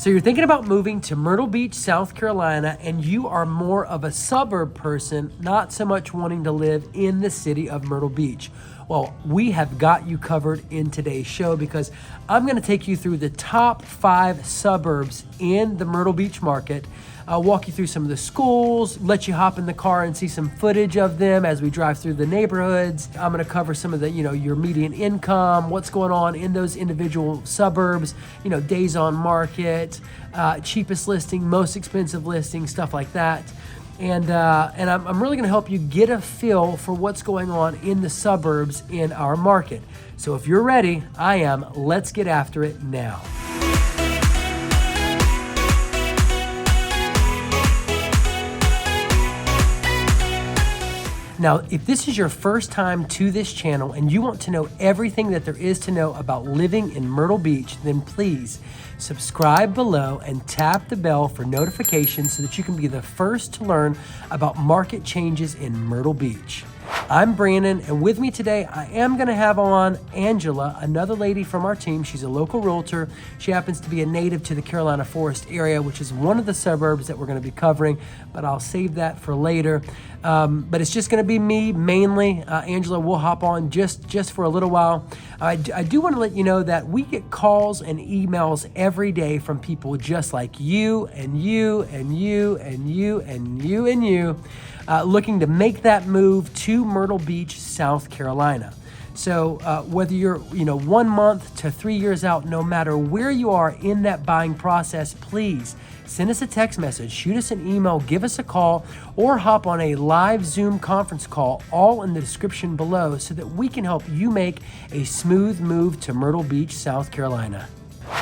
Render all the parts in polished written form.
So you're thinking about moving to Myrtle Beach, South Carolina, and you are more of a suburb person, not so much wanting to live in the city of Myrtle Beach. Well, we have got you covered in today's show because I'm going to take you through the top 5 suburbs in the Myrtle Beach market. I'll walk you through some of the schools, let you hop in the car and see some footage of them as we drive through the neighborhoods. I'm going to cover some of the, your median income, what's going on in those individual suburbs, days on market, cheapest listing, most expensive listing, stuff like that. And I'm really going to help you get a feel for what's going on in the suburbs in our market. So if you're ready, I am. Let's get after it now. Now, if this is your first time to this channel and you want to know everything that there is to know about living in Myrtle Beach, then please subscribe below and tap the bell for notifications so that you can be the first to learn about market changes in Myrtle Beach. I'm Brandon, and with me today, I am going to have on Angela, another lady from our team. She's a local realtor. She happens to be a native to the Carolina Forest area, which is one of the suburbs that we're going to be covering, but I'll save that for later. But it's just going to be me mainly. Angela will hop on just for a little while. I do want to let you know that we get calls and emails every day from people just like you and you and you and you and you and you, looking to make that move to Myrtle Beach, South Carolina. So whether you're 1 month to 3 years out, no matter where you are in that buying process, please send us a text message, shoot us an email, give us a call, or hop on a live Zoom conference call, all in the description below, so that we can help you make a smooth move to Myrtle Beach, South Carolina.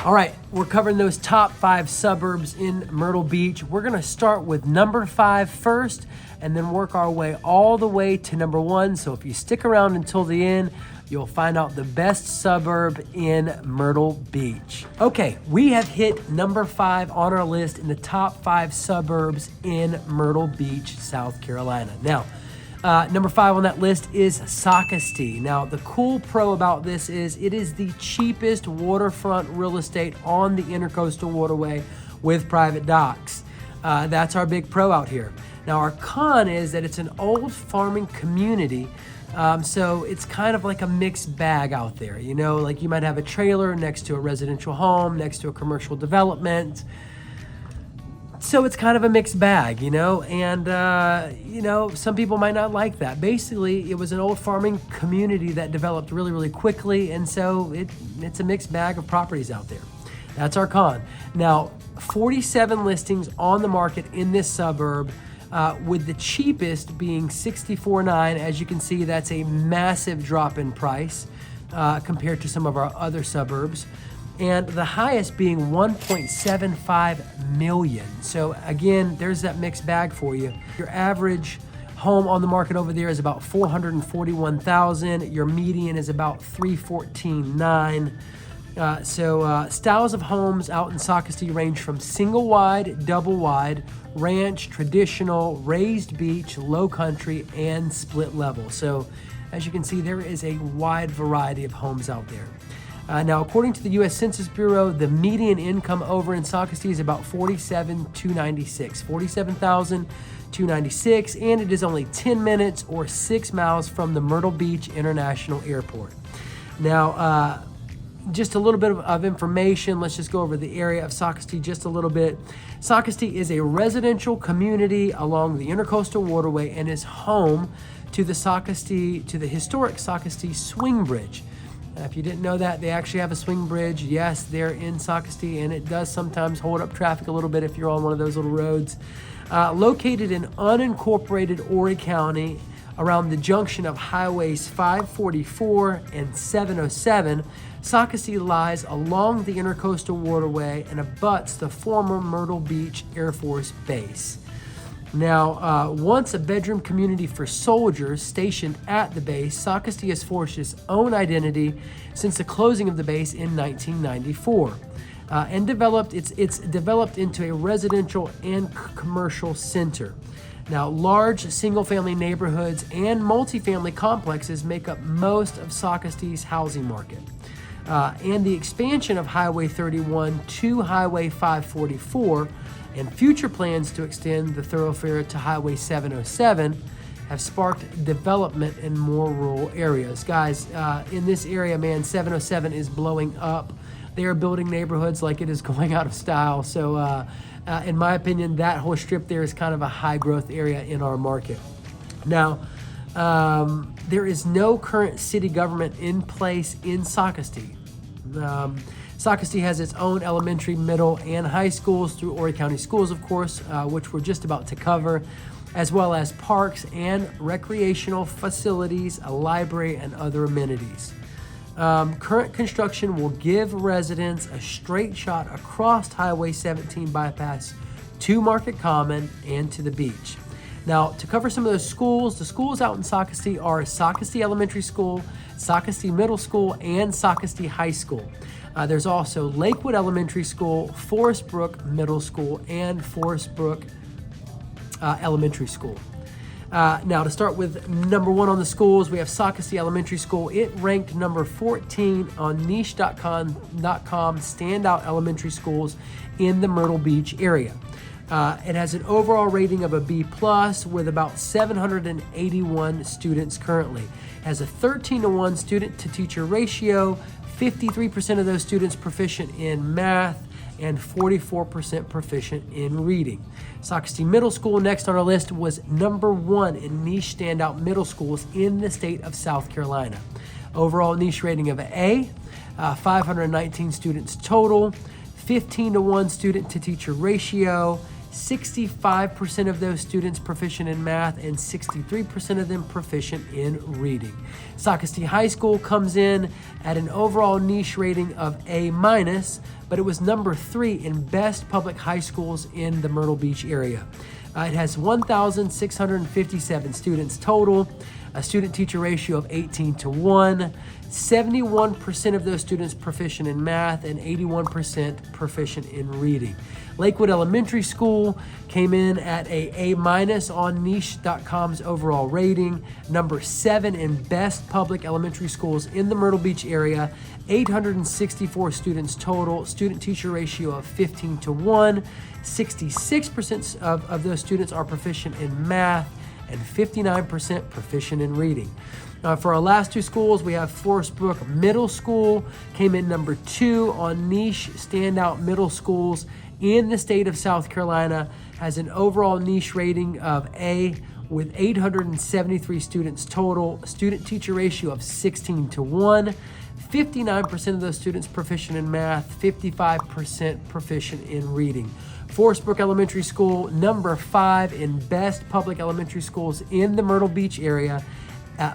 All right, we're covering those top 5 suburbs in Myrtle Beach. We're going to start with number 5 first and then work our way all the way to number 1. So if you stick around until the end, you'll find out the best suburb in Myrtle Beach. Okay, we have hit number 5 on our list in the top 5 suburbs in Myrtle Beach, South Carolina. Now, number 5 on that list is Socastee. Now, the cool pro about this is it is the cheapest waterfront real estate on the Intercoastal Waterway with private docks. That's our big pro out here. Now, our con is that it's an old farming community, so it's kind of like a mixed bag out there. Like you might have a trailer next to a residential home, next to a commercial development. So it's kind of a mixed bag, and some people might not like that. Basically, it was an old farming community that developed really, really quickly, and so it's a mixed bag of properties out there. That's our con. Now, 47 listings on the market in this suburb, with the cheapest being $64,900. As you can see, that's a massive drop in price compared to some of our other suburbs. And the highest being $1.75 million. So again, there's that mixed bag for you. Your average home on the market over there is about $441,000. Your median is about $314,900. Styles of homes out in Socastee range from single wide, double wide, ranch, traditional, raised beach, low country, and split level. So as you can see, there is a wide variety of homes out there. Now, according to the U.S. Census Bureau, the median income over in Socastee is about $47,296, and it is only 10 minutes or 6 miles from the Myrtle Beach International Airport. Now, just a little bit of information. Let's just go over the area of Socastee just a little bit. Socastee is a residential community along the Intercoastal Waterway and is home to the historic Socastee Swing Bridge. If you didn't know that, they actually have a swing bridge. Yes, they're in Socastee, and it does sometimes hold up traffic a little bit if you're on one of those little roads. Located in unincorporated Horry County, around the junction of highways 544 and 707, Socastee lies along the Intercoastal Waterway and abuts the former Myrtle Beach Air Force Base. Now, once a bedroom community for soldiers stationed at the base, Socastee has forged its own identity since the closing of the base in 1994, and it's developed into a residential and commercial center. Now, large single-family neighborhoods and multifamily complexes make up most of Socastee's housing market. and the expansion of Highway 31 to Highway 544 and future plans to extend the thoroughfare to Highway 707 have sparked development in more rural areas. Guys, in this area, man, 707 is blowing up. They are building neighborhoods like it is going out of style. So in my opinion, that whole strip there is kind of a high growth area in our market. Now, there is no current city government in place in Socastee. Socastee has its own elementary, middle, and high schools through Horry County Schools, of course, which we're just about to cover, as well as parks and recreational facilities, a library, and other amenities. Current construction will give residents a straight shot across Highway 17 bypass to Market Common and to the beach. Now, to cover some of those schools, the schools out in Socastee are Socastee Elementary School, Socastee Middle School, and Socastee High School. There's also Lakewood Elementary School, Forest Brook Middle School, and Forest Brook Elementary School. Now, to start with number one on the schools, we have Socastee Elementary School. It ranked number 14 on niche.com standout elementary schools in the Myrtle Beach area. It has an overall rating of a B+ with about 781 students currently. It has a 13-to-1 student-to-teacher ratio, 53% of those students proficient in math, and 44% proficient in reading. Socastee Middle School, next on our list, was number one in niche standout middle schools in the state of South Carolina. Overall niche rating of A, 519 students total, 15-to-1 student-to-teacher ratio, 65% of those students proficient in math, and 63% of them proficient in reading. Socastee High School comes in at an overall niche rating of A-, but it was number 3 in best public high schools in the Myrtle Beach area. It has 1,657 students total, a student-teacher ratio of 18-to-1, 71% of those students proficient in math, and 81% proficient in reading. Lakewood Elementary School came in at A- on niche.com's overall rating, number 7 in best public elementary schools in the Myrtle Beach area, 864 students total, student-teacher ratio of 15-to-1, 66% of those students are proficient in math, and 59% proficient in reading. For our last two schools, we have Forest Brook Middle School, came in number 2 on niche standout middle schools in the state of South Carolina, has an overall niche rating of A with 873 students total, student-teacher ratio of 16-to-1, 59% of those students proficient in math, 55% proficient in reading. Forest Brook Elementary School, number 5 in best public elementary schools in the Myrtle Beach area.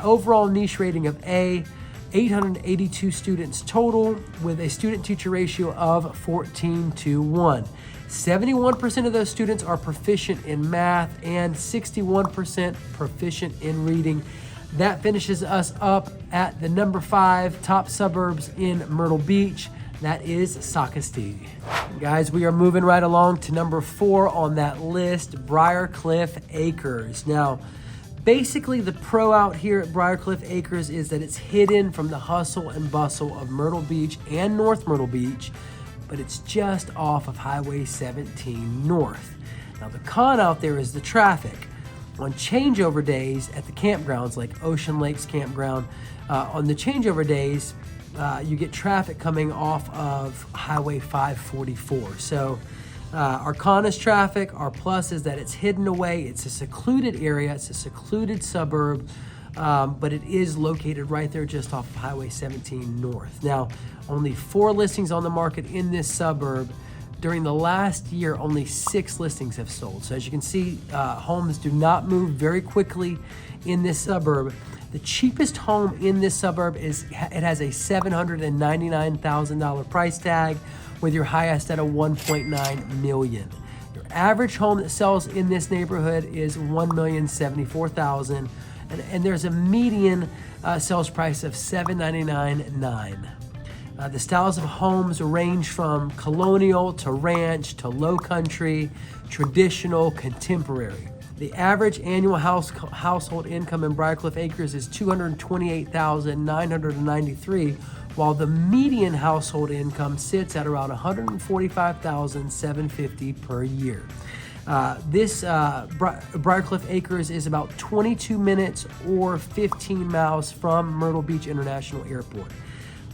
Overall niche rating of A, 882 students total with a student-teacher ratio of 14-to-1. 71% of those students are proficient in math and 61% proficient in reading. That finishes us up at the number 5 top suburbs in Myrtle Beach. That is Socastee. Guys, we are moving right along to number 4 on that list, Briarcliffe Acres. Now, basically the pro out here at Briarcliffe Acres is that it's hidden from the hustle and bustle of Myrtle Beach and North Myrtle Beach, but it's just off of Highway 17 North. Now, the con out there is the traffic. On changeover days at the campgrounds like Ocean Lakes Campground, on the changeover days, you get traffic coming off of Highway 544. So our con is traffic. Our plus is that it's hidden away. It's a secluded area. It's a secluded suburb, but it is located right there just off of Highway 17 North. Now, only 4 listings on the market in this suburb. During the last year, only 6 listings have sold. So as you can see, homes do not move very quickly in this suburb. The cheapest home in this suburb it has a $799,000 price tag, with your highest at a $1.9 million. Your average home that sells in this neighborhood is $1,074,000, and there's a median sales price of $799,900. The styles of homes range from colonial to ranch to low country, traditional, contemporary. The average annual household income in Briarcliffe Acres is $228,993, while the median household income sits at around $145,750 per year. Briarcliffe Acres is about 22 minutes or 15 miles from Myrtle Beach International Airport.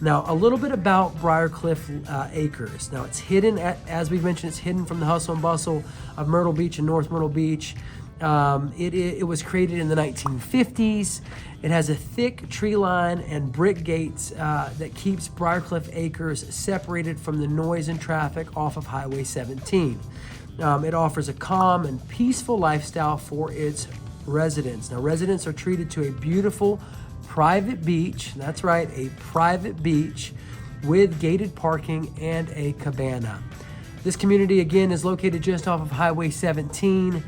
Now, a little bit about Briarcliffe Acres. Now, it's hidden, as we've mentioned, it's hidden from the hustle and bustle of Myrtle Beach and North Myrtle Beach. It was created in the 1950s. It has a thick tree line and brick gates that keeps Briarcliffe Acres separated from the noise and traffic off of Highway 17. It offers a calm and peaceful lifestyle for its residents. Now, residents are treated to a beautiful private beach. That's right, a private beach with gated parking and a cabana. This community, again, is located just off of Highway 17,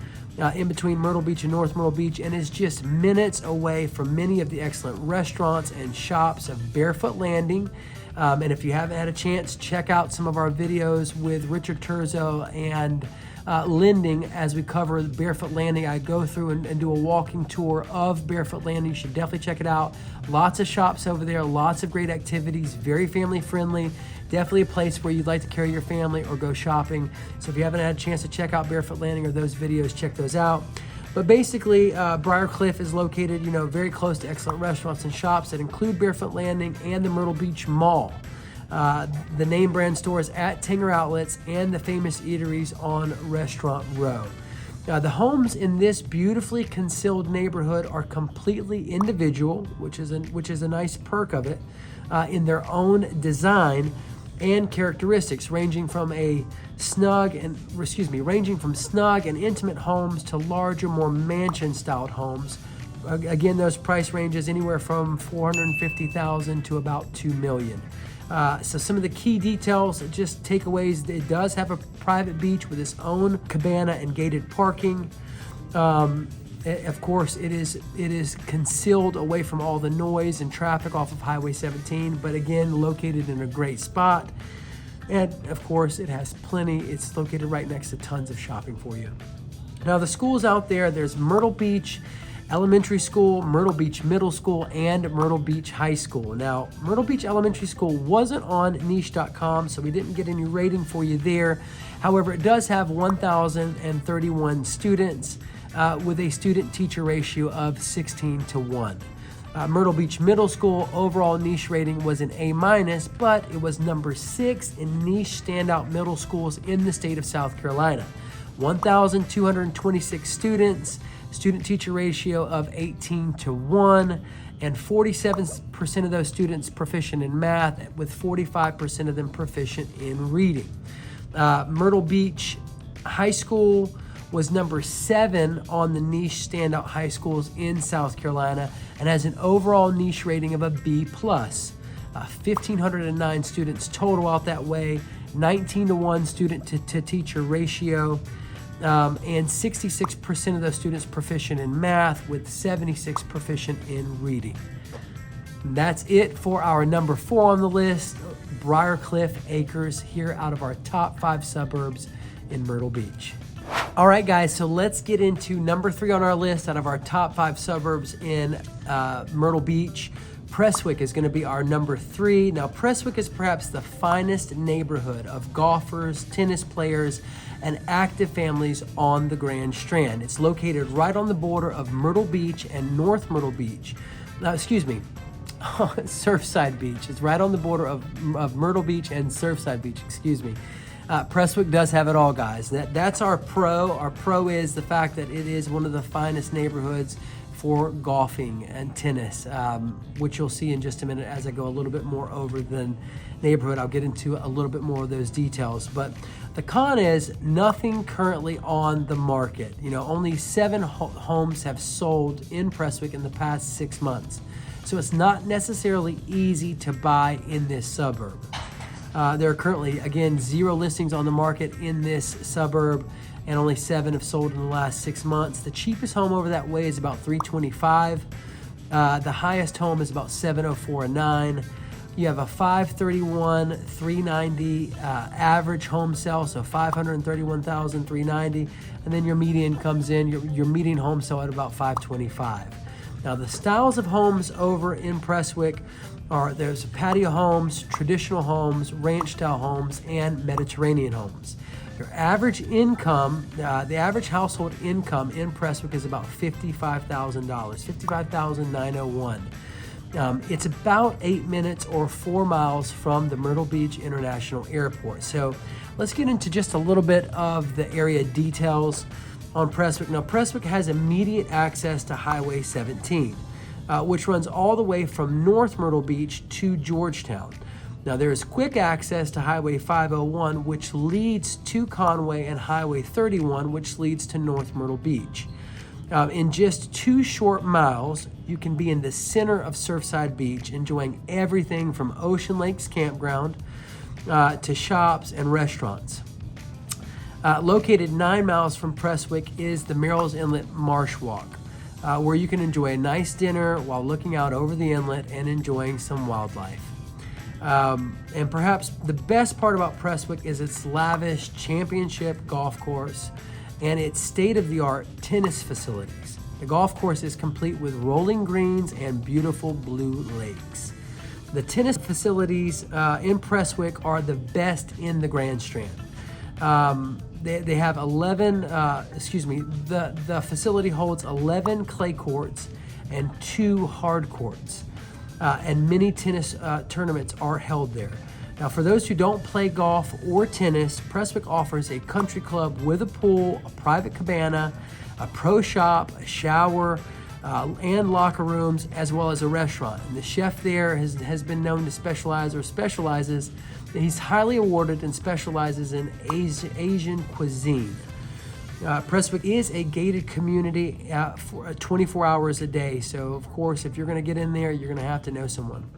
in between Myrtle Beach and North Myrtle Beach, and is just minutes away from many of the excellent restaurants and shops of Barefoot Landing. And if you haven't had a chance, check out some of our videos with Richard Turzo and Lending as we cover Barefoot Landing. I go through and do a walking tour of Barefoot Landing. You should definitely check it out. Lots of shops over there, lots of great activities, very family friendly. Definitely a place where you'd like to carry your family or go shopping. So if you haven't had a chance to check out Barefoot Landing or those videos, check those out. But basically, Briarcliffe is located, very close to excellent restaurants and shops that include Barefoot Landing and the Myrtle Beach Mall. The name brand stores at Tanger Outlets and the famous eateries on Restaurant Row. The homes in this beautifully concealed neighborhood are completely individual, which is a nice perk of it, in their own design and characteristics, ranging from snug and intimate homes to larger, more mansion-styled homes. Again, those price ranges anywhere from $450,000 to about $2 million. So some of the key details, just takeaways: it does have a private beach with its own cabana and gated parking. Of course, it is concealed away from all the noise and traffic off of Highway 17, but again, located in a great spot. And of course, it's located right next to tons of shopping for you. Now, the schools out there's Myrtle Beach Elementary School, Myrtle Beach Middle School, and Myrtle Beach High School. Now, Myrtle Beach Elementary School wasn't on niche.com, so we didn't get any rating for you there. However, it does have 1,031 students with a student-teacher ratio of 16:1. Myrtle Beach Middle School overall niche rating was an A-, but it was number 6 in niche standout middle schools in the state of South Carolina. 1,226 students, student-teacher ratio of 18:1, and 47% of those students proficient in math, with 45% of them proficient in reading. Myrtle Beach High School was number 7 on the niche standout high schools in South Carolina and has an overall niche rating of a B+. 1,509 students total out that way, 19:1 student-to-teacher ratio, and 66% of those students proficient in math, with 76 proficient in reading. And that's it for our number 4 on the list, Briarcliffe Acres, here out of our top 5 suburbs in Myrtle Beach. All right, guys, so let's get into number 3 on our list out of our top 5 suburbs in Myrtle Beach. Prestwick is going to be our number 3. Now, Prestwick is perhaps the finest neighborhood of golfers, tennis players, and active families on the Grand Strand. It's located right on the border of Myrtle Beach and North Myrtle Beach. Surfside Beach. It's right on the border of Myrtle Beach and Surfside Beach, Prestwick does have it all, guys. That's our pro. Our pro is the fact that it is one of the finest neighborhoods for golfing and tennis, which you'll see in just a minute as I go a little bit more over the neighborhood. I'll get into a little bit more of those details. But the con is nothing currently on the market. Only 7 homes have sold in Prestwick in the past 6 months. So it's not necessarily easy to buy in this suburb. There are currently, again, 0 listings on the market in this suburb, and only 7 have sold in the last 6 months. The cheapest home over that way is about $325. The highest home is about $704.9. You have a $531, $390 average home sale, so $531,390, and then your median comes in. Your median home sale at about $525. Now, the styles of homes over in Prestwick there's patio homes, traditional homes, ranch style homes, and Mediterranean homes. Your average income, the average household income in Prestwick is about $55,000, $55,901. It's about 8 minutes or 4 miles from the Myrtle Beach International Airport. So let's get into just a little bit of the area details on Prestwick. Now, Prestwick has immediate access to Highway 17, which runs all the way from North Myrtle Beach to Georgetown. Now, there is quick access to Highway 501, which leads to Conway, and Highway 31, which leads to North Myrtle Beach. In just 2 short miles, you can be in the center of Surfside Beach, enjoying everything from Ocean Lakes Campground to shops and restaurants. Located 9 miles from Prestwick is the Merrill's Inlet Marsh Walk, where you can enjoy a nice dinner while looking out over the inlet and enjoying some wildlife. And perhaps the best part about Prestwick is its lavish championship golf course and its state-of-the-art tennis facilities. The golf course is complete with rolling greens and beautiful blue lakes. The tennis facilities in Prestwick are the best in the Grand Strand. They have 11, the facility holds 11 clay courts and 2 hard courts. And many tennis tournaments are held there. Now, for those who don't play golf or tennis, Prestwick offers a country club with a pool, a private cabana, a pro shop, a shower, and locker rooms, as well as a restaurant. And the chef there has been known to specializes. He's highly awarded and specializes in Asian cuisine. Prestwick is a gated community for 24 hours a day. So, of course, if you're going to get in there, you're going to have to know someone.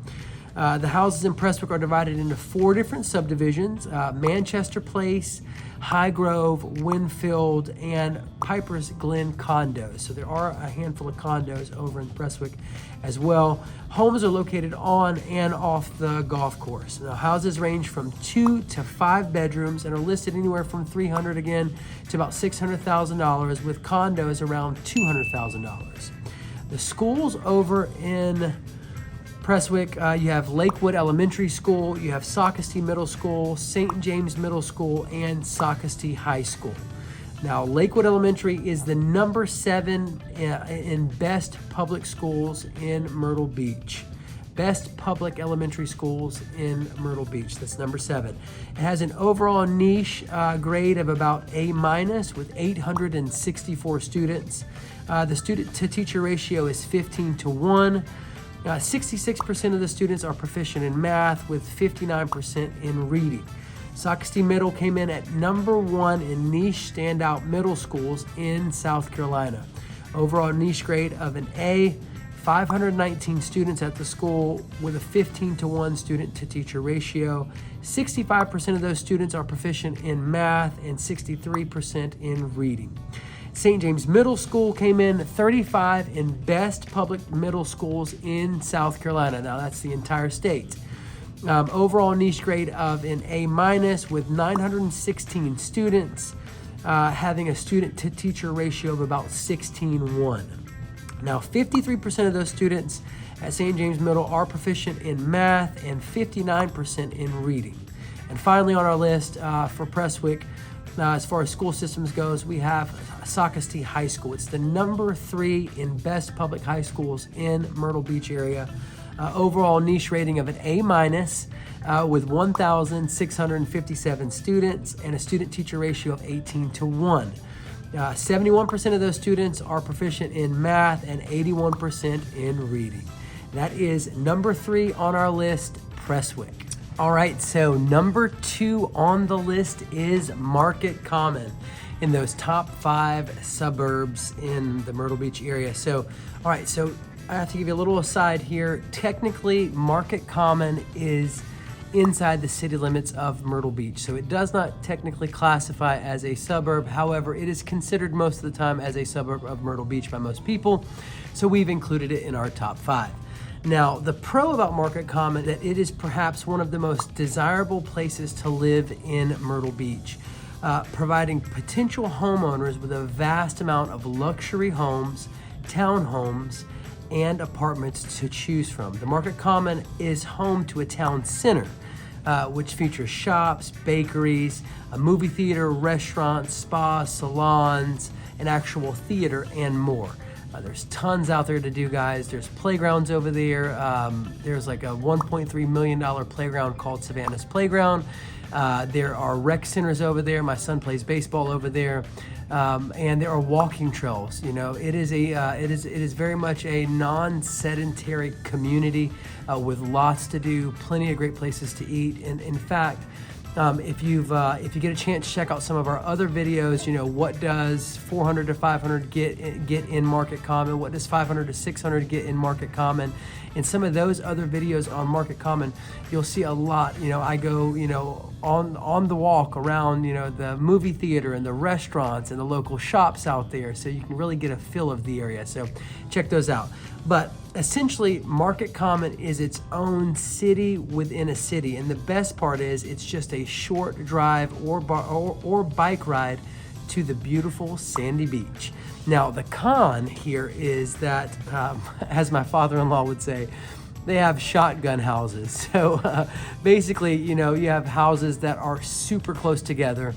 The houses in Prestwick are divided into 4 different subdivisions: Manchester Place, High Grove, Winfield, and Piper's Glen condos. So there are a handful of condos over in Prestwick as well. Homes are located on and off the golf course. Now, houses range from 2 to 5 bedrooms and are listed anywhere from $300,000 again to about $600,000, with condos around $200,000. The schools over in Prestwick, you have Lakewood Elementary School, you have Socastee Middle School, St. James Middle School, and Socastee High School. Now, Lakewood Elementary is the number 7 in best public schools in Myrtle Beach. Best public elementary schools in Myrtle Beach. That's number 7. It has an overall niche grade of about A- with 864 students. The student to teacher ratio is 15:1. 66% of the students are proficient in math, with 59% in reading. Socastee Middle came in at number 1 in niche standout middle schools in South Carolina. Overall niche grade of an A, 519 students at the school with a 15:1 student to teacher ratio. 65% of those students are proficient in math and 63% in reading. St. James Middle School came in 35 in best public middle schools in South Carolina. Now, that's the entire state. Overall niche grade of an A- with 916 students, having a student to teacher ratio of about 16:1. Now, 53% of those students at St. James Middle are proficient in math and 59% in reading. And finally on our list for Prestwick, as far as school systems goes, we have Socastee High School. It's the number 3 in best public high schools in Myrtle Beach area. Overall niche rating of an A- with 1,657 students and a student-teacher ratio of 18:1. 71% of those students are proficient in math and 81% in reading. That is number 3 on our list, Prestwick. All right, so number 2 on the list is Market Common in those top 5 suburbs in the Myrtle Beach area. So, all right, so I have to give you a little aside here. Technically, Market Common is inside the city limits of Myrtle Beach, so it does not technically classify as a suburb. However, it is considered most of the time as a suburb of Myrtle Beach by most people, so we've included it in our top 5. Now, the pro about Market Common is that it is perhaps one of the most desirable places to live in Myrtle Beach, providing potential homeowners with a vast amount of luxury homes, townhomes, and apartments to choose from. The Market Common is home to a town center, which features shops, bakeries, a movie theater, restaurants, spas, salons, an actual theater, and more. There's tons out there to do, guys. There's playgrounds over there. There's like a $1.3 million playground called Savannah's Playground. There are rec centers over there. My son plays baseball over there. And there are walking trails. You know, it is very much a non-sedentary community with lots to do, plenty of great places to eat. And in fact, if you get a chance, check out some of our other videos. You know, what does 400 to 500 get in Market Common? What does 500 to 600 get in Market Common? And some of those other videos on Market Common, you'll see a lot. You know, I go, you know, on the walk around, you know, the movie theater and the restaurants and the local shops out there, so you can really get a feel of the area. So check those out. But essentially, Market Common is its own city within a city, and the best part is it's just a short drive or bike ride to the beautiful sandy beach. Now, the con here is that, as my father-in-law would say, they have shotgun houses. So basically, you know, you have houses that are super close together.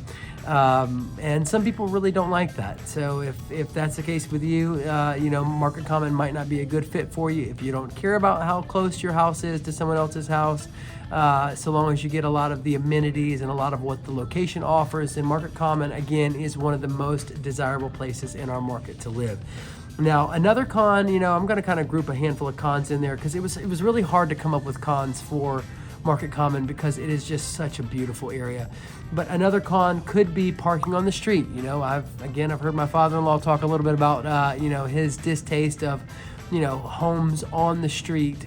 And some people really don't like that. So if that's the case with you, you know, Market Common might not be a good fit for you. If you don't care about how close your house is to someone else's house, so long as you get a lot of the amenities and a lot of what the location offers, then Market Common, again, is one of the most desirable places in our market to live. Now, another con, you know, I'm going to kind of group a handful of cons in there because it was really hard to come up with cons for Market Common because it is just such a beautiful area. But another con could be parking on the street. You know, I've heard my father-in-law talk a little bit about, you know, his distaste of, you know, homes on the street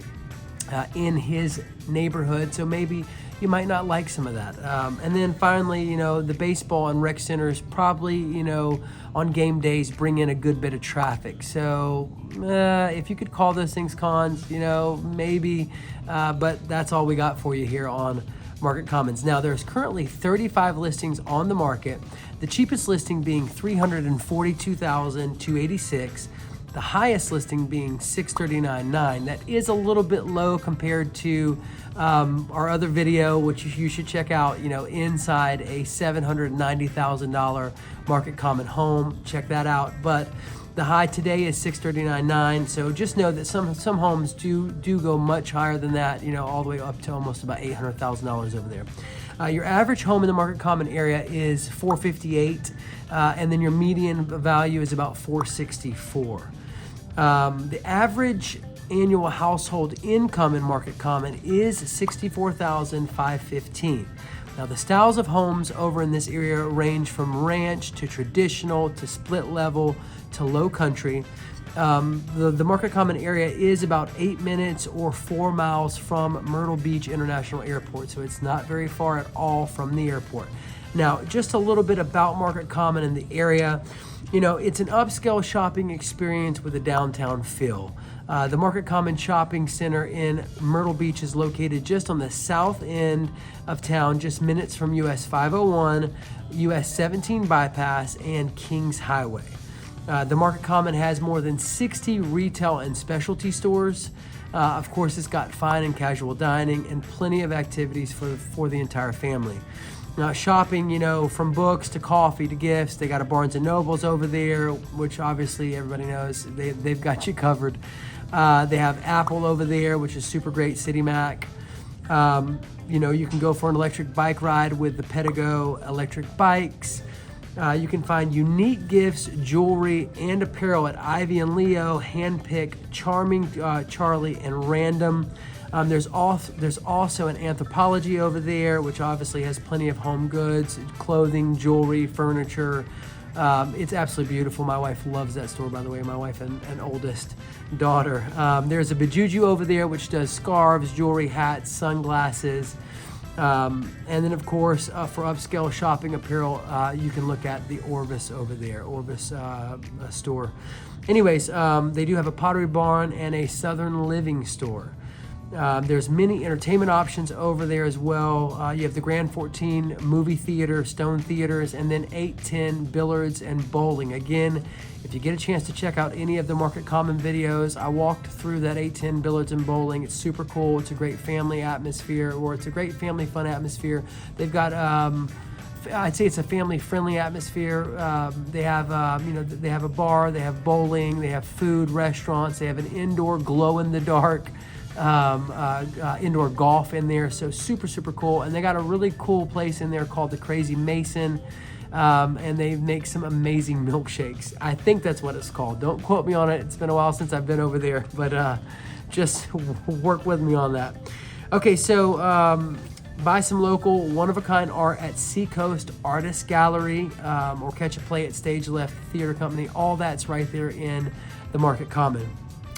in his neighborhood. So maybe you might not like some of that. And then finally, you know, the baseball and rec centers probably, you know, on game days bring in a good bit of traffic. So if you could call those things cons, you know, maybe, but that's all we got for you here on Market Commons. Now, there's currently 35 listings on the market, the cheapest listing being $342,286. The highest listing being $639,900. That is a little bit low compared to our other video, which you should check out, you know, inside a $790,000 Market Common home. Check that out. But the high today is $639,900. So just know that some homes do go much higher than that, you know, all the way up to almost about $800,000 over there. Your average home in the Market Common area is $458,000, and then your median value is about $464,000. The average annual household income in Market Common is $64,515. Now, the styles of homes over in this area range from ranch to traditional to split level to low country. The Market Common area is about 8 minutes or 4 miles from Myrtle Beach International Airport, so it's not very far at all from the airport. Now, just a little bit about Market Common and the area. You know, it's an upscale shopping experience with a downtown feel. The Market Common Shopping Center in Myrtle Beach is located just on the south end of town, just minutes from US 501, US 17 bypass, and Kings Highway. The Market Common has more than 60 retail and specialty stores. Of course, it's got fine and casual dining and plenty of activities for the entire family. Now, shopping, you know, from books to coffee to gifts. They got a Barnes & Nobles over there, which obviously everybody knows they've got you covered. They have Apple over there, which is super great, City Mac. You know, you can go for an electric bike ride with the Pedigo electric bikes. You can find unique gifts, jewelry, and apparel at Ivy and Leo, Handpick, Charming Charlie, and Random. There's also an Anthropology over there, which obviously has plenty of home goods, clothing, jewelry, furniture. It's absolutely beautiful. My wife loves that store, by the way, my wife and oldest daughter. There's a Bijuju over there, which does scarves, jewelry, hats, sunglasses. And then, of course, for upscale shopping apparel, you can look at the Orvis over there, Orvis store. Anyways, they do have a Pottery Barn and a Southern Living store. There's many entertainment options over there as well. You have the Grand 14 movie theater, Stone Theaters, and then 810 billiards and bowling. Again, if you get a chance to check out any of the Market Common videos, I walked through that 810 billiards and bowling. It's super cool. It's a great family atmosphere, or it's a great family fun atmosphere. They've got I'd say it's a family-friendly atmosphere. They have, they have a bar, they have bowling, they have food, restaurants, they have an indoor glow-in-the-dark indoor golf in there. So super, super cool. And they got a really cool place in there called the Crazy Mason, and they make some amazing milkshakes. I think that's what it's called. Don't quote me on it. It's been a while since I've been over there, but just work with me on that. Okay, so buy some local one-of-a-kind art at Seacoast Artist Gallery, or catch a play at Stage Left Theater Company. All that's right there in the Market Common.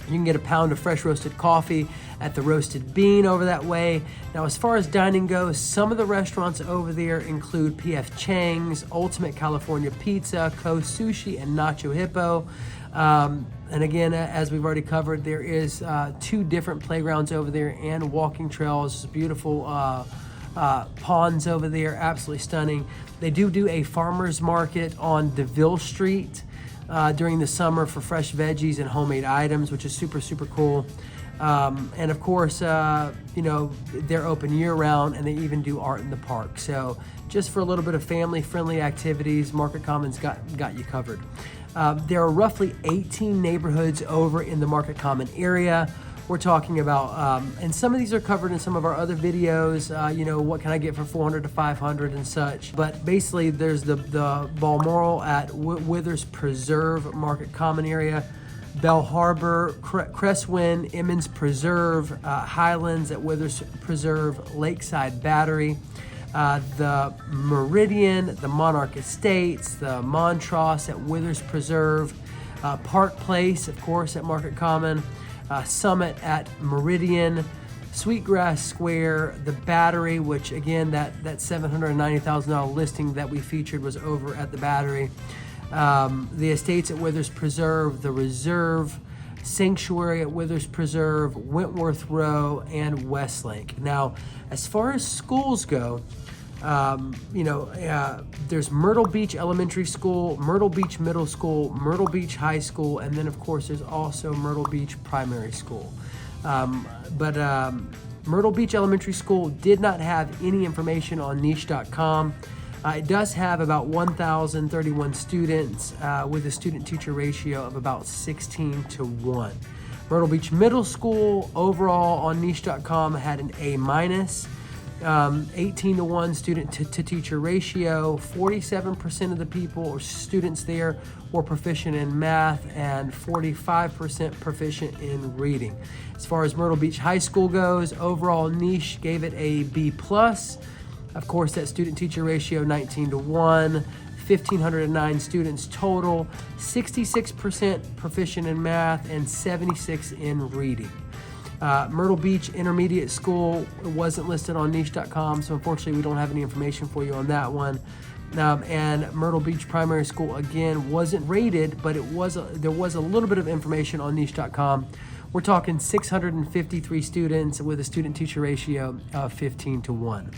You can get a pound of fresh roasted coffee at the Roasted Bean over that way. Now, as far as dining goes, some of the restaurants over there include P.F. Chang's, Ultimate California Pizza, Co Sushi, and Nacho Hippo. And again, as we've already covered, there is 2 different playgrounds over there and walking trails, beautiful ponds over there, absolutely stunning. They do a farmer's market on DeVille Street during the summer for fresh veggies and homemade items, which is super, super cool. And of course, they're open year round, and they even do art in the park. So just for a little bit of family-friendly activities, Market Common's got you covered. There are roughly 18 neighborhoods over in the Market Common area. We're talking about, and some of these are covered in some of our other videos, what can I get for $400 to $500 and such. But basically, there's the Balmoral at Withers Preserve Market Common area, Bell Harbor, Cresswind, Emmons Preserve, Highlands at Withers Preserve, Lakeside Battery, the Meridian, the Monarch Estates, the Montross at Withers Preserve, Park Place, of course, at Market Common, Summit at Meridian, Sweetgrass Square, the Battery, which again, that $790,000 listing that we featured was over at the Battery. The Estates at Withers Preserve, the Reserve, Sanctuary at Withers Preserve, Wentworth Row, and Westlake. Now, as far as schools go, there's Myrtle Beach Elementary School, Myrtle Beach Middle School, Myrtle Beach High School, and then of course there's also Myrtle Beach Primary School. But Myrtle Beach Elementary School did not have any information on niche.com. It does have about 1,031 students with a student-teacher ratio of about 16 to 1. Myrtle Beach Middle School overall on niche.com had an A-, 18 to 1 student to teacher ratio. 47% of the people or students there were proficient in math, and 45% proficient in reading. As far as Myrtle Beach High School goes, overall niche gave it a B+. Of course, that student teacher ratio 19 to 1, 1,509 students total, 66% proficient in math, and 76 in reading. Myrtle Beach Intermediate School wasn't listed on niche.com, so unfortunately we don't have any information for you on that one. And Myrtle Beach Primary School, again, wasn't rated, but there was a little bit of information on niche.com. We're talking 653 students with a student-teacher ratio of 15 to 1.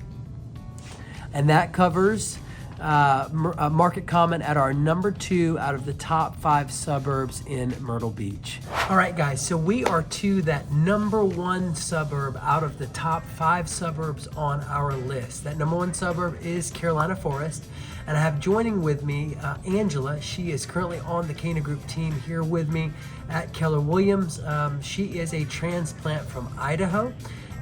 And that covers Market Common at our number 2 out of the top 5 suburbs in Myrtle Beach. All right, guys, so we are to that number 1 suburb out of the top 5 suburbs on our list. That number 1 suburb is Carolina Forest, and I have joining with me Angela. She is currently on the Cana Group team here with me at Keller Williams. She is a transplant from Idaho,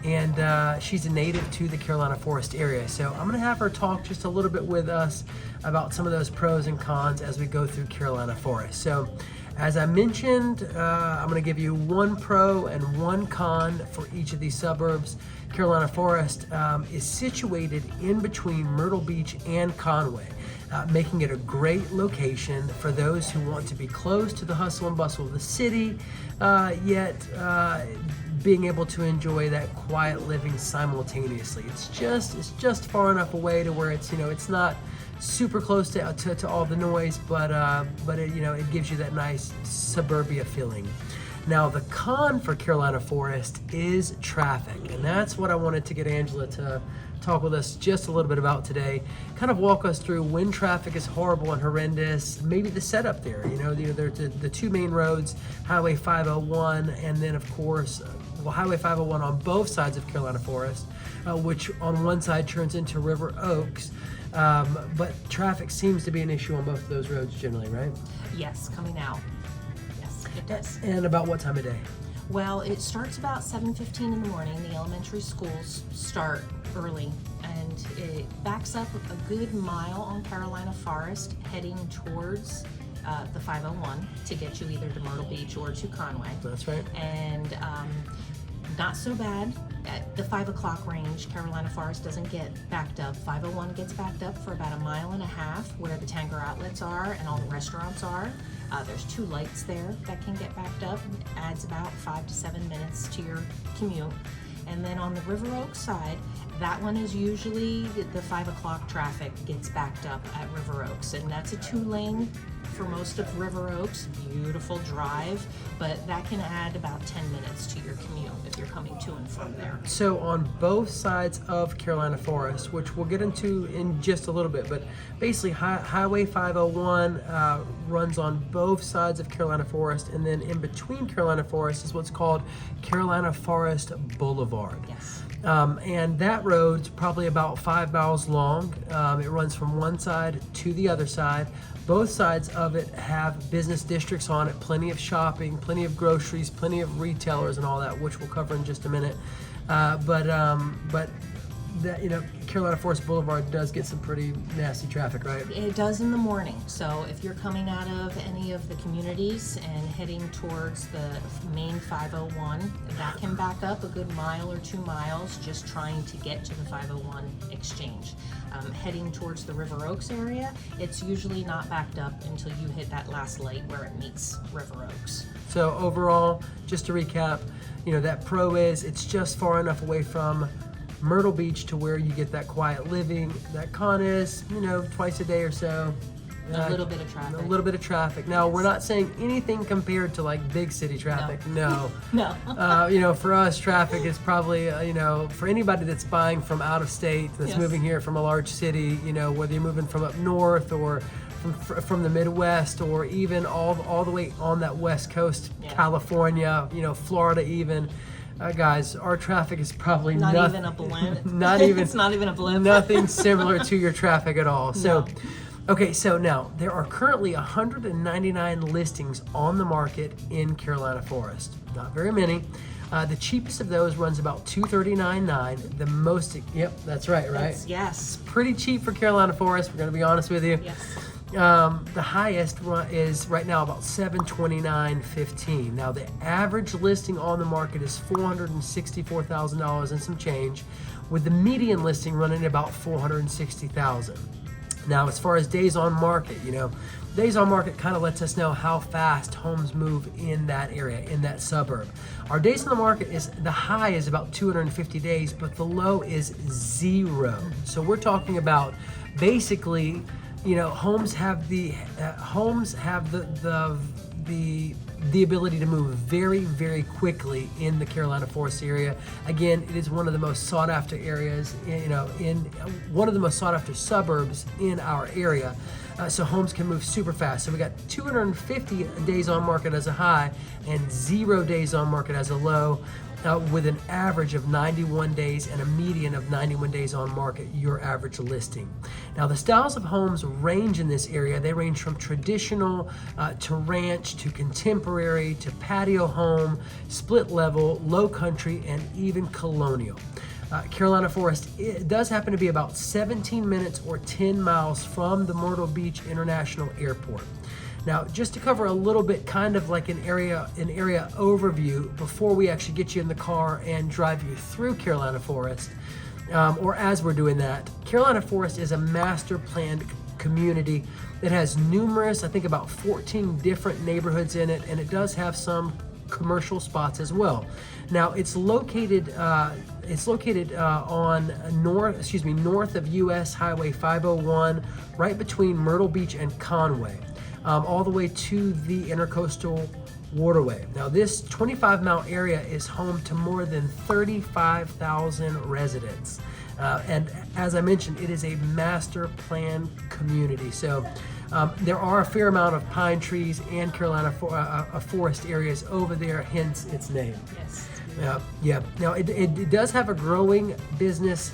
and she's a native to the Carolina Forest area. So I'm gonna have her talk just a little bit with us about some of those pros and cons as we go through Carolina Forest. So as I mentioned, I'm gonna give you 1 pro and 1 con for each of these suburbs. Carolina Forest is situated in between Myrtle Beach and Conway, making it a great location for those who want to be close to the hustle and bustle of the city, yet being able to enjoy that quiet living simultaneously. It's just far enough away to where it's not super close to all the noise, but it gives you that nice suburbia feeling. Now, the con for Carolina Forest is traffic, and that's what I wanted to get Angela to talk with us just a little bit about today. Kind of walk us through when traffic is horrible and horrendous, maybe the setup there. There's the two main roads, Highway 501, and then of course, Highway 501 on both sides of Carolina Forest, which on one side turns into River Oaks. But traffic seems to be an issue on both of those roads generally, right? Yes, coming out. Yes, it does. And about what time of day? Well, it starts about 7:15 in the morning. The elementary schools start early, and it backs up a good mile on Carolina Forest, heading towards the 501 to get you either to Myrtle Beach or to Conway. That's right. And not so bad. At the 5 o'clock range, Carolina Forest doesn't get backed up. 501 gets backed up for about a mile and a half where the Tanger outlets are and all the restaurants are. There's two lights there that can get backed up. It adds about 5 to 7 minutes to your commute. And then on the River Oaks side, that one is usually the 5 o'clock traffic gets backed up at River Oaks. And that's a 2-lane for most of River Oaks. Beautiful drive, but that can add about 10 minutes to your commute if you're coming to and from there. So on both sides of Carolina Forest, which we'll get into in just a little bit, but basically Highway 501 runs on both sides of Carolina Forest, and then in between Carolina Forest is what's called Carolina Forest Boulevard. Yes. And that road's probably about 5 miles long. It runs from one side to the other side. Both sides of it have business districts on it, plenty of shopping, plenty of groceries, plenty of retailers and all that, which we'll cover in just a minute. But that, Carolina Forest Boulevard does get some pretty nasty traffic, right? It does in the morning. So if you're coming out of any of the communities and heading towards the main 501, that can back up a good mile or 2 miles just trying to get to the 501 exchange. Heading towards the River Oaks area, it's usually not backed up until you hit that last light where it meets River Oaks. So overall, just to recap, that pro is it's just far enough away from Myrtle Beach to where you get that quiet living. That con is, twice a day or so. A little bit of traffic. A little bit of traffic. Now, Yes. we're not saying anything compared to like big city traffic. No. No. For us, traffic is probably, for anybody that's buying from out of state, that's Yes. moving here from a large city, whether you're moving from up north or from the Midwest or even all the way on that West Coast, Yeah. California, Florida even. Guys, our traffic is probably Not even a blend. Not even. It's not even a blend. Nothing similar to your traffic at all. So, No. okay, so now there are currently 199 listings on the market in Carolina Forest. Not very many. The cheapest of those runs about $239.9. The most, yep, that's right. Yes. Pretty cheap for Carolina Forest. We're going to be honest with you. Yes. The highest is right now about $729.15. Now the average listing on the market is $464,000 and some change, with the median listing running about $460,000. Now, as far as days on market, days on market kind of lets us know how fast homes move in that area, in that suburb. Our days on the market the high is about 250 days, but the low is 0. So we're talking about basically, homes have the ability to move very, very quickly in the Carolina Forest area. Again, it is one of the most sought after areas, in one of the most sought after suburbs in our area. So homes can move super fast. So we got 250 days on market as a high and 0 days on market as a low. With an average of 91 days and a median of 91 days on market, your average listing. Now, the styles of homes range in this area. They range from traditional to ranch to contemporary to patio home, split level, low country, and even colonial. Carolina Forest, it does happen to be about 17 minutes or 10 miles from the Myrtle Beach International Airport. Now, just to cover a little bit, kind of like an area overview before we actually get you in the car and drive you through Carolina Forest, or as we're doing that, Carolina Forest is a master planned community that has numerous, I think about 14 different neighborhoods in it, and it does have some commercial spots as well. Now, it's located on north of US Highway 501, right between Myrtle Beach and Conway. All the way to the intercoastal waterway. Now this 25-mile area is home to more than 35,000 residents. And as I mentioned, it is a master plan community. So there are a fair amount of pine trees and Carolina forest areas over there, hence its name. Yes. Yeah. Now it does have a growing business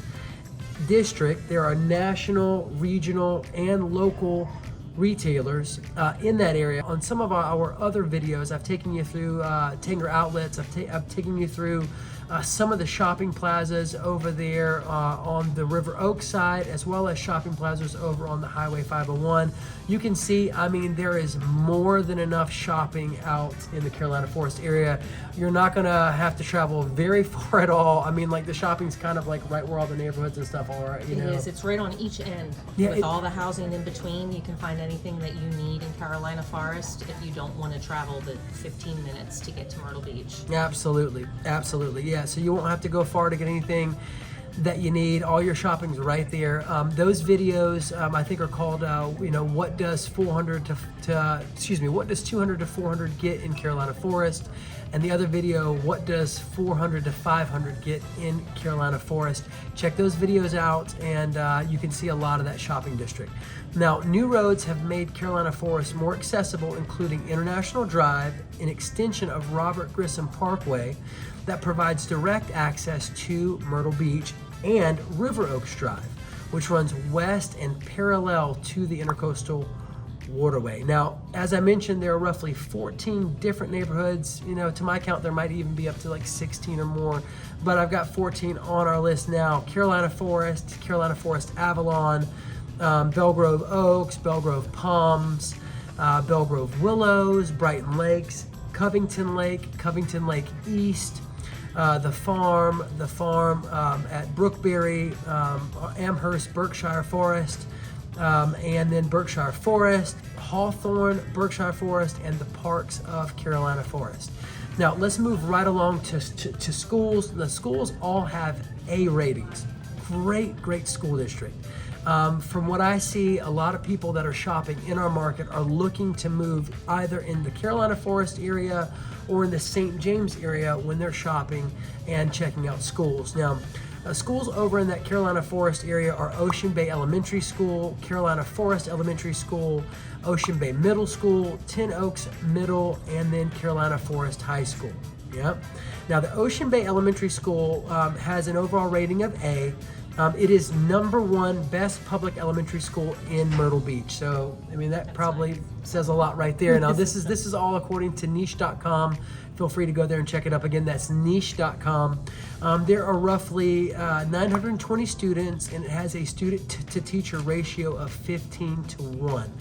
district. There are national, regional, and local retailers in that area. On some of our other videos, I've taken you through Tanger Outlets. I've taken you through some of the shopping plazas over there on the River Oaks side, as well as shopping plazas over on the Highway 501. You can see, I mean, there is more than enough shopping out in the Carolina Forest area. You're not gonna have to travel very far at all. I mean, like the shopping's kind of like right where all the neighborhoods and stuff are, you know. It is. It's right on each end. Yeah, with all the housing in between, you can find anything that you need in Carolina Forest if you don't want to travel the 15 minutes to get to Myrtle Beach. Absolutely. Yeah, so you won't have to go far to get anything that you need. All your shopping's right there. Those videos I think are called what does 200 to 400 get in Carolina Forest, and the other video, what does 400 to 500 get in Carolina Forest. Check those videos out, and you can see a lot of that shopping district. Now, new roads have made Carolina Forest more accessible, including International Drive, an extension of Robert Grissom Parkway that provides direct access to Myrtle Beach, and River Oaks Drive, which runs west and parallel to the Intercoastal Waterway. Now, as I mentioned, there are roughly 14 different neighborhoods. You know, to my count, there might even be up to like 16 or more, but I've got 14 on our list now. Carolina Forest Avalon, Belgrove Oaks, Belgrove Palms, Belgrove Willows, Brighton Lakes, Covington Lake East, the farm at Brookberry, Amherst, Berkshire Forest, and then Berkshire Forest, Hawthorne, Berkshire Forest, and the parks of Carolina Forest. Now let's move right along to schools. The schools all have A ratings. Great school district. From what I see, a lot of people that are shopping in our market are looking to move either in the Carolina Forest area or in the St. James area when they're shopping and checking out schools. Now, schools over in that Carolina Forest area are Ocean Bay Elementary School, Carolina Forest Elementary School, Ocean Bay Middle School, Ten Oaks Middle, and then Carolina Forest High School. Yep. Now, the Ocean Bay Elementary School has an overall rating of A. It is #1 best public elementary school in Myrtle Beach. So, I mean, that probably says a lot right there. Now, this is all according to niche.com. Feel free to go there and check it up again. That's niche.com. There are roughly 920 students, and it has a student-to-teacher ratio of 15:1.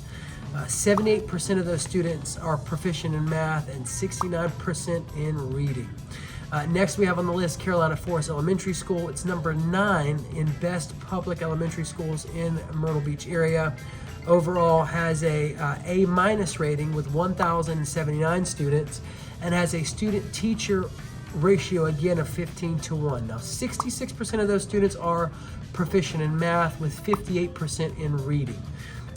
78% of those students are proficient in math and 69% in reading. Next, we have on the list Carolina Forest Elementary School. It's #9 in best public elementary schools in Myrtle Beach area. Overall has a A- rating with 1,079 students, and has a student-teacher ratio again of 15:1. Now, 66% of those students are proficient in math with 58% in reading.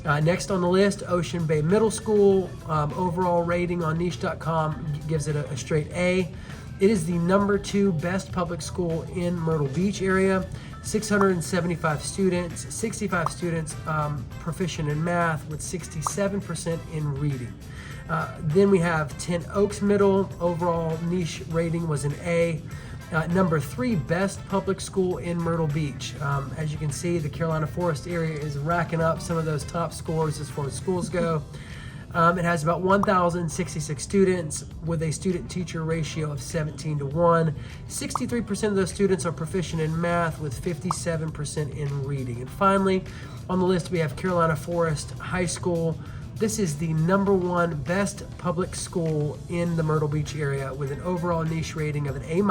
Next on the list, Ocean Bay Middle School. Overall rating on niche.com gives it a straight A. It is the #2 best public school in Myrtle Beach area. 675 students, 65 students proficient in math with 67% in reading. Then we have Ten Oaks Middle. Overall niche rating was an A. #3 best public school in Myrtle Beach. As you can see, the Carolina Forest area is racking up some of those top scores as far as schools go. It has about 1,066 students with a student-teacher ratio of 17:1. 63% of those students are proficient in math with 57% in reading. And finally, on the list, we have Carolina Forest High School. This is the #1 best public school in the Myrtle Beach area with an overall niche rating of an A-,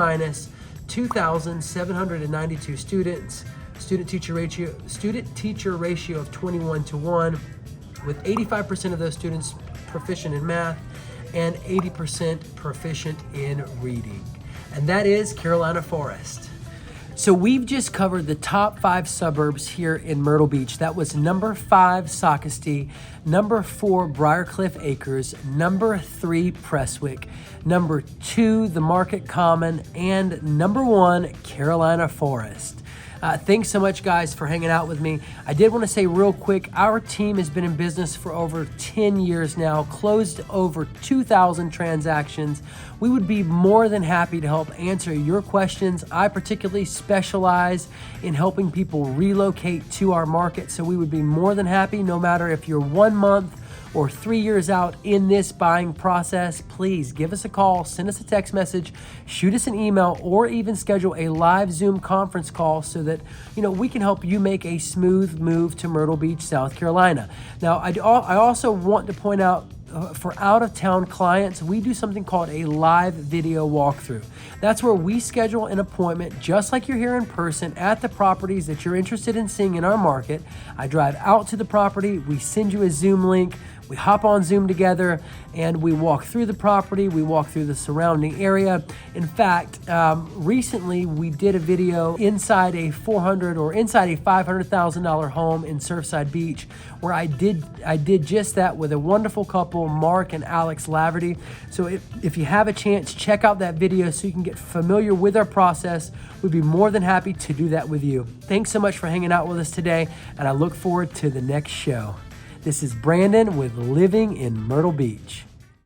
2,792 students, student-teacher ratio of 21:1, with 85% of those students proficient in math and 80% proficient in reading. And that is Carolina Forest. So we've just covered the top 5 suburbs here in Myrtle Beach. That was number 5, Socastee, number 4, Briarcliffe Acres, number 3, Prestwick, number 2, the Market Common, and number 1, Carolina Forest. Thanks so much, guys, for hanging out with me. I did want to say real quick, our team has been in business for over 10 years now, closed over 2,000 transactions. We would be more than happy to help answer your questions. I particularly specialize in helping people relocate to our market, so we would be more than happy, no matter if you're 1 month or 3 years out in this buying process. Please give us a call, send us a text message, shoot us an email, or even schedule a live Zoom conference call so that we can help you make a smooth move to Myrtle Beach, South Carolina. Now, I also want to point out, for out-of-town clients, we do something called a live video walkthrough. That's where we schedule an appointment, just like you're here in person, at the properties that you're interested in seeing in our market. I drive out to the property, we send you a Zoom link, we hop on Zoom together, and we walk through the property, we walk through the surrounding area. In fact, recently we did a video inside a $500,000 home in Surfside Beach, where I did just that with a wonderful couple, Mark and Alex Laverty. So if you have a chance, check out that video so you can get familiar with our process. We'd be more than happy to do that with you. Thanks so much for hanging out with us today, and I look forward to the next show. This is Brandon with Living in Myrtle Beach.